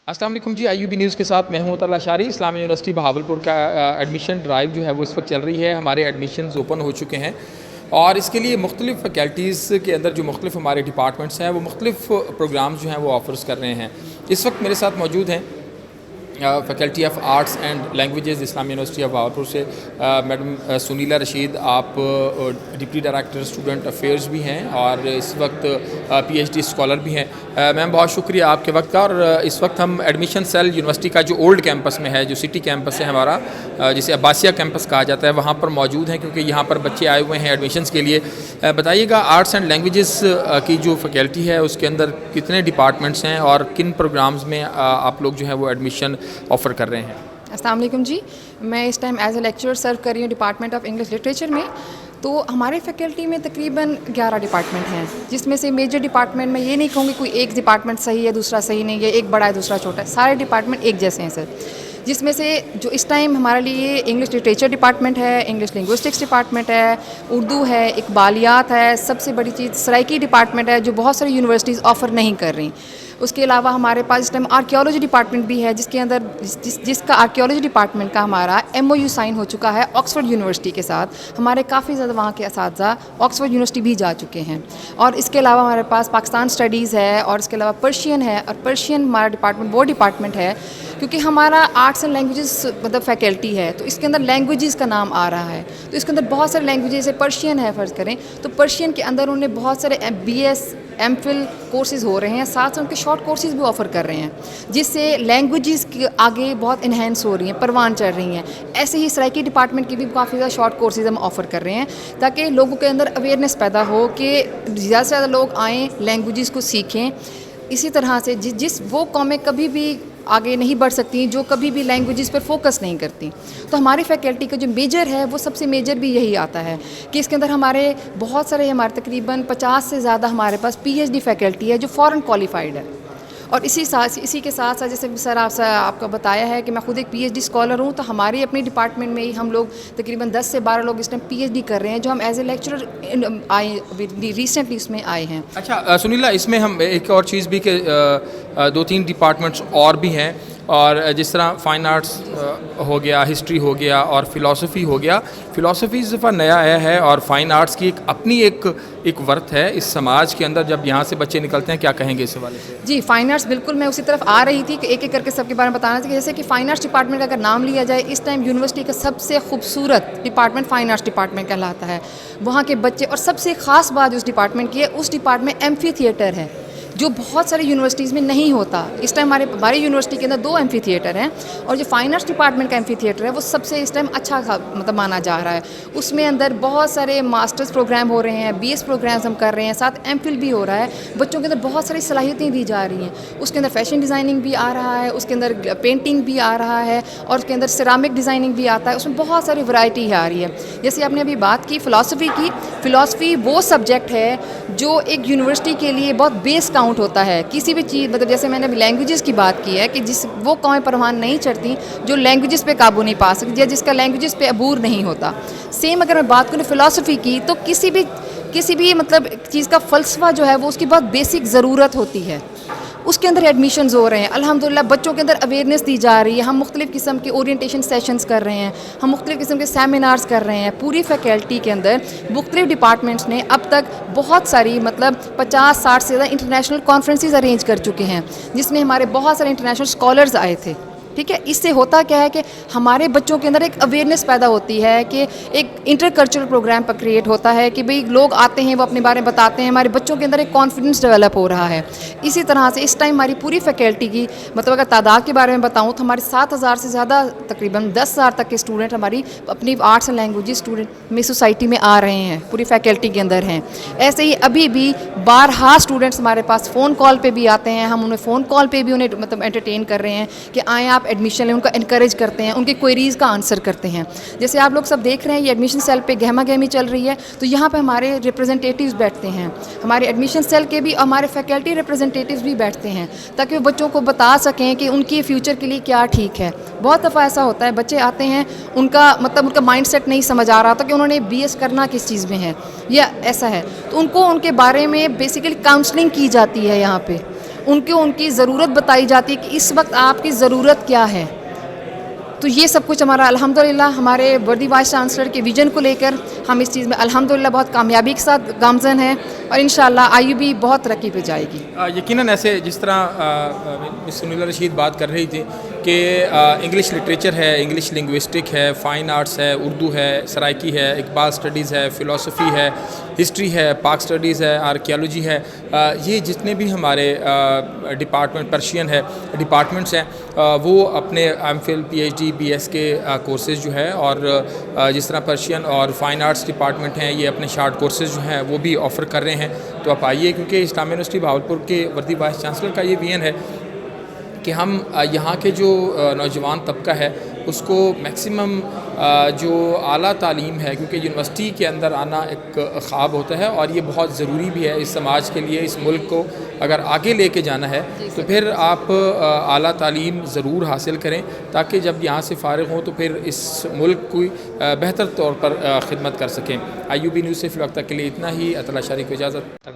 السلام علیکم جی، IUB news کے ساتھ میں ہوں طلعت اشاری۔ اسلامیہ یونیورسٹی بہاولپور کا ایڈمیشن ڈرائیو جو ہے وہ اس وقت چل رہی ہے۔ ہمارے ایڈمیشنز اوپن ہو چکے ہیں اور اس کے لیے مختلف فیکلٹیز کے اندر جو مختلف ہمارے ڈپارٹمنٹس ہیں وہ مختلف پروگرامز جو ہیں وہ آفرز کر رہے ہیں۔ اس وقت میرے ساتھ موجود ہیں faculty of arts and languages Islamia university of Bahawalpur سے میڈم سنیلا رشید، آپ ڈپٹی ڈائریکٹر اسٹوڈنٹ افیئرز بھی ہیں اور اس وقت PhD اسکالر بھی ہیں۔ میم بہت شکریہ آپ کے وقت کا۔ اور اس وقت ہم ایڈمیشن سیل یونیورسٹی کا جو اولڈ کیمپس میں ہے، جو سٹی کیمپس ہے ہمارا، جسے عباسیہ کیمپس کہا جاتا ہے، وہاں پر موجود ہیں کیونکہ یہاں پر بچے آئے ہوئے ہیں ایڈمیشنز کے لیے۔ بتائیے گا آرٹس اینڈ لینگویجز کی جو فیکلٹی ہے اس کے اندر کتنے ڈپارٹمنٹس ہیں اور کن پروگرامز میں آپ لوگ جو ہے وہ ایڈمیشن آفر کر رہے ہیں؟ السلام علیکم جی، میں اس ٹائم ایز اے لیکچرر سرو کر رہی ہوں ڈپارٹمنٹ آف انگلش لٹریچر میں۔ تو ہمارے فیکلٹی میں تقریباً 11 ڈپارٹمنٹ ہیں، جس میں سے میجر ڈپارٹمنٹ میں یہ نہیں کہوں گی کوئی ایک ڈپارٹمنٹ صحیح ہے دوسرا صحیح نہیں ہے، ایک بڑا ہے دوسرا چھوٹا ہے، سارے ڈپارٹمنٹ ایک جیسے ہیں سر۔ جس میں سے جو اس ٹائم ہمارے لیے انگلش لٹریچر ڈپارٹمنٹ ہے، انگلش لنگوسٹکس ڈپارٹمنٹ ہے، اردو ہے، اقبالیات ہے، سب سے بڑی چیز سرائکی ڈپارٹمنٹ ہے جو بہت ساری یونیورسٹیز آفر نہیں کر رہی۔ اس کے علاوہ ہمارے پاس اس ٹائم آرکیالوجی ڈپارٹمنٹ بھی ہے، جس کے اندر جس کا آرکیالوجی ڈپارٹمنٹ کا ہمارا MOU سائن ہو چکا ہے آکسفورڈ یونیورسٹی کے ساتھ۔ ہمارے کافی زیادہ وہاں کے اساتذہ آکسفورڈ یونیورسٹی بھی جا چکے ہیں۔ اور اس کے علاوہ ہمارے پاس پاکستان اسٹڈیز ہے اور اس کے علاوہ پرشین ہے، اور پرشین ہمارا ڈپارٹمنٹ وہ ڈپارٹمنٹ ہے کیونکہ ہمارا آرٹس اینڈ لینگویجز مطلب فیکلٹی ہے، تو اس کے اندر لینگویجز کا نام آ رہا ہے، تو اس کے اندر بہت سارے لینگویجز، جیسے پرشین ہے فرض کریں تو پرشین کے اندر انہیں بہت سارے BS MPhil کورسز ہو رہے ہیں، ساتھ ان کے شارٹ کورسز بھی آفر کر رہے ہیں، جس سے لینگویجز کی آگے بہت انہینس ہو رہی ہیں، پروان چڑھ رہی ہیں۔ ایسے ہی سرائکی ڈپارٹمنٹ کی بھی کافی زیادہ شارٹ کورسز ہم آفر کر رہے ہیں تاکہ لوگوں کے اندر اویئرنیس پیدا ہو کہ زیادہ سے زیادہ لوگ آئیں، لینگویجز کو سیکھیں۔ اسی طرح سے جس وہ قومیں کبھی بھی آگے نہیں بڑھ سکتی جو کبھی بھی لینگویجز پر فوکس نہیں کرتی، تو ہماری فیکلٹی کا جو میجر ہے وہ سب سے میجر بھی یہی آتا ہے کہ اس کے اندر ہمارے بہت سارے ہمارے تقریباً 50 سے زیادہ ہمارے پاس PhD فیکلٹی ہے جو فورن کوالیفائڈ ہے۔ اور اسی کے ساتھ ساتھ جیسے سر آپ کا بتایا ہے کہ میں خود ایک PhD اسکالر ہوں، تو ہماری اپنی ڈپارٹمنٹ میں ہی ہم لوگ تقریباً 10 سے 12 لوگ اس ٹائم PhD کر رہے ہیں جو ہم ایز اے لیکچرر آئے ریسنٹلی اس میں آئے ہیں۔ اچھا سنیلا، اس میں ہم ایک اور چیز بھی کہ 2-3 ڈپارٹمنٹس اور بھی ہیں، اور جس طرح فائن آرٹس ہو گیا، ہسٹری ہو گیا اور فلاسفی ہو گیا۔ فلاسفی اس دفعہ نیا آیا ہے اور فائن آرٹس کی اپنی ایک ورتھ ہے اس سماج کے اندر۔ جب یہاں سے بچے نکلتے ہیں، کیا کہیں گے اس حوالے سے؟ جی، فائن آرٹس بالکل میں اسی طرف آ رہی تھی کہ ایک ایک کر کے سب کے بارے میں بتانا تھا کہ جیسے کہ فائن آرٹس ڈپارٹمنٹ کا اگر نام لیا جائے، اس ٹائم یونیورسٹی کا سب سے خوبصورت ڈپارٹمنٹ فائن آرٹس ڈپارٹمنٹ کہلاتا ہے۔ وہاں کے بچے، اور سب سے خاص بات اس ڈپارٹمنٹ کی ہے، اس ڈپارٹمنٹ میں ایمفی تھیٹر ہے جو بہت ساری یونیورسٹیز میں نہیں ہوتا۔ اس ٹائم ہماری یونیورسٹی کے اندر 2 ایمفی تھیٹر ہیں، اور جو فائن آرٹس ڈپارٹمنٹ کا ایمفی تھیٹر ہے وہ سب سے اس ٹائم اچھا مطلب مانا جا رہا ہے۔ اس میں اندر بہت سارے ماسٹرز پروگرام ہو رہے ہیں، BS پروگرامز ہم کر رہے ہیں، ساتھ MPhil بھی ہو رہا ہے۔ بچوں کے اندر بہت ساری صلاحیتیں دی جا رہی ہیں۔ اس کے اندر فیشن ڈیزائننگ بھی آ رہا ہے، اس کے اندر پینٹنگ بھی آ رہا ہے، اور اس کے اندر سیرامک ڈیزائننگ بھی آتا ہے۔ اس میں بہت ساری ورائٹی آ رہی ہے۔ جیسے آپ نے ابھی بات کی فلاسفی کی، فلاسفی وہ سبجیکٹ ہے جو ایک یونیورسٹی کے لیے بہت بیس کاؤنٹ ہوتا ہے کسی بھی چیز، مطلب جیسے میں نے لینگویجز کی بات کی ہے کہ وہ قومیں پروان نہیں چڑھتی جو لینگویجز پہ قابو نہیں پا سکتی یا جس کا لینگویجز پہ عبور نہیں ہوتا۔ سیم اگر میں بات کروں فلاسفی کی، تو کسی بھی مطلب چیز کا فلسفہ جو ہے وہ اس کی بہت بیسک ضرورت ہوتی ہے۔ اس کے اندر ایڈمیشنز ہو رہے ہیں، الحمدللہ بچوں کے اندر اویئرنیس دی جا رہی ہے۔ ہم مختلف قسم کے اورینٹیشن سیشنز کر رہے ہیں، ہم مختلف قسم کے سیمینارز کر رہے ہیں۔ پوری فیکلٹی کے اندر مختلف ڈپارٹمنٹس نے اب تک بہت ساری مطلب 50-60 سے زیادہ انٹرنیشنل کانفرنسز ارینج کر چکے ہیں، جس میں ہمارے بہت سارے انٹرنیشنل اسکالرز آئے تھے۔ ٹھیک ہے، اس سے ہوتا کیا ہے کہ ہمارے بچوں کے اندر ایک اویئرنیس پیدا ہوتی ہے کہ ایک انٹر کلچرل پروگرام پر کریٹ ہوتا ہے کہ بھئی لوگ آتے ہیں، وہ اپنے بارے میں بتاتے ہیں، ہمارے بچوں کے اندر ایک کانفیڈنس ڈیولپ ہو رہا ہے۔ اسی طرح سے اس ٹائم ہماری پوری فیکلٹی کی مطلب اگر تعداد کے بارے میں بتاؤں تو ہمارے 7,000 سے زیادہ تقریباً 10,000 تک کے اسٹوڈنٹ ہماری اپنی آرٹس اینڈ لینگویجز اسٹوڈنٹ میں سوسائٹی میں آ رہے ہیں، پوری فیکلٹی کے اندر ہیں۔ ایسے ہی ابھی بھی بارہا اسٹوڈنٹس ہمارے پاس فون کال پہ بھی آتے ہیں، ہم انہیں فون کال پہ بھی انہیں مطلب انٹرٹین کر رہے ہیں کہ آئیں آپ ایڈمیشن لیں، ان کا انکریج کرتے ہیں، ان کی کوئریز کا آنسر کرتے ہیں۔ جیسے آپ لوگ سب دیکھ رہے ہیں یہ ایڈمیشن سیل پہ گہما گہمی چل رہی ہے، تو یہاں پہ ہمارے ریپرزنٹیٹیوز بیٹھتے ہیں، ہمارے ایڈمیشن سیل کے بھی، ہمارے فیکلٹی ریپرزنٹیٹیوز بھی بیٹھتے ہیں تاکہ وہ بچوں کو بتا سکیں کہ ان کی فیوچر کے لیے کیا ٹھیک ہے۔ بہت دفعہ ایسا ہوتا ہے بچے آتے ہیں، ان کا مائنڈ سیٹ نہیں سمجھ آ رہا تھا کہ انہوں نے BS کرنا کس چیز میں ہے یا ایسا ہے، تو ان کو ان کے بارے میں بیسیکلی کاؤنسلنگ کی جاتی ہے یہاں پہ۔ ان کو ان کی ضرورت بتائی جاتی ہے کہ اس وقت آپ کی ضرورت کیا ہے. تو یہ سب کچھ ہمارا الحمدللہ ہمارے وردی وائس چانسلر کے ویژن کو لے کر ہم اس چیز میں الحمدللہ بہت کامیابی کے ساتھ گامزن ہیں اور انشاءاللہ IUB بہت ترقی پہ جائے گی. یقیناً ایسے جس طرح مس سنیلا رشید بات کر رہی تھی کہ انگلش لٹریچر ہے، انگلش لنگوسٹک ہے، فائن آرٹس ہے، اردو ہے، سرائکی ہے، اقبال اسٹڈیز ہے، فلاسفی ہے، ہسٹری ہے، پاک اسٹڈیز ہے، آرکیالوجی ہے، یہ جتنے بھی ہمارے ڈپارٹمنٹ پرشین ہے ڈپارٹمنٹس ہیں وہ اپنے MPhil PhD BS کے کورسز جو ہے اور جس طرح پرشین اور فائن آرٹس ڈپارٹمنٹ ہیں یہ اپنے شارٹ کورسز جو ہیں وہ بھی آفر کر رہے ہیں. تو آپ آئیے کیونکہ اسلامیہ یونیورسٹی بہاولپور کے وردی وائس چانسلر کا یہ ویژن ہے کہ ہم یہاں کے جو نوجوان طبقہ ہے اس کو میکسیمم جو اعلیٰ تعلیم ہے، کیونکہ یونیورسٹی کے اندر آنا ایک خواب ہوتا ہے اور یہ بہت ضروری بھی ہے اس سماج کے لیے. اس ملک کو اگر آگے لے کے جانا ہے تو پھر آپ اعلیٰ تعلیم ضرور حاصل کریں تاکہ جب یہاں سے فارغ ہوں تو پھر اس ملک کو بہتر طور پر خدمت کر سکیں. IUB نیوز سے فی الوقت کے لیے اتنا ہی. اطلاع شاری کو اجازت.